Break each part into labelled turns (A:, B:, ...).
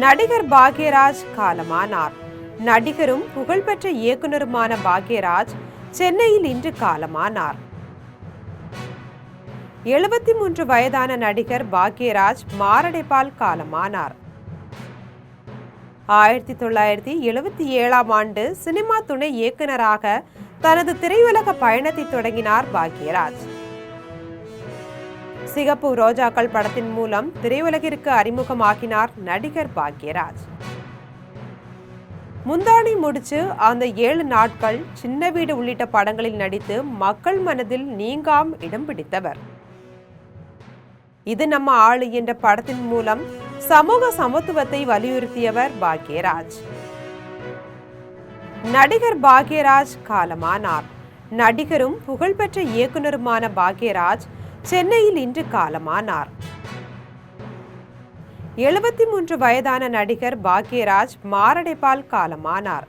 A: நடிகர் பாக்யராஜ் காலமானார். நடிகரும் புகழ்பெற்ற இயக்குனருமான பாக்யராஜ் சென்னையில் இன்று காலமானார். 73 வயதான நடிகர் பாக்யராஜ் மாரடைப்பால் காலமானார். 1977ஆம் ஆண்டு சினிமா துணை இயக்குனராக தனது திரையுலக பயணத்தை தொடங்கினார் பாக்யராஜ். சிகப்பு ரோஜாக்கள் படத்தின் மூலம் திரையுலகிற்கு அறிமுகமாக்கினார் நடிகர் பாக்யராஜ். முந்தானை முடிச்சு, அந்த 7 நாட்கள், சின்ன வீடு உள்ளிட்ட படங்களில் நடித்து மக்கள் மனதில் நீங்காம் இடம் பிடித்தவர். இது நம்ம ஆளு என்ற படத்தின் மூலம் சமூக சமத்துவத்தை வலியுறுத்தியவர் பாக்யராஜ். நடிகர் பாக்யராஜ் காலமானார். நடிகரும் புகழ்பெற்ற இயக்குனருமான பாக்யராஜ் சென்னையில் இன்று காலமானார். 73 வயதான நடிகர் பாக்யராஜ் மாரடைப்பால் காலமானார்.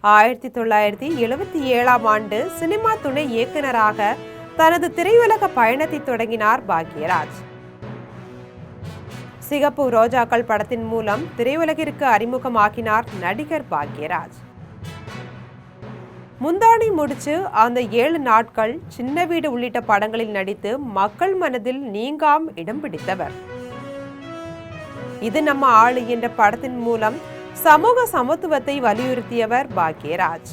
A: 1977ஆம் ஆண்டு சினிமா துணை இயக்குனராக தனது திரையுலக பயணத்தை தொடங்கினார் பாக்யராஜ். சிகப்பு ரோஜாக்கள் படத்தின் மூலம் திரையுலகிற்கு அறிமுகமாக்கினார் நடிகர் பாக்யராஜ். முந்தானை முடிச்சு, அந்த 7 நாட்கள், சின்ன வீடு உள்ளிட்ட படங்களில் நடித்து மக்கள் மனதில் நீங்காம் இடம் பிடித்தவர். இது நம்ம ஆளு என்ற படத்தின் மூலம் சமூக சமத்துவத்தை வலியுறுத்தியவர் பாக்யராஜ்.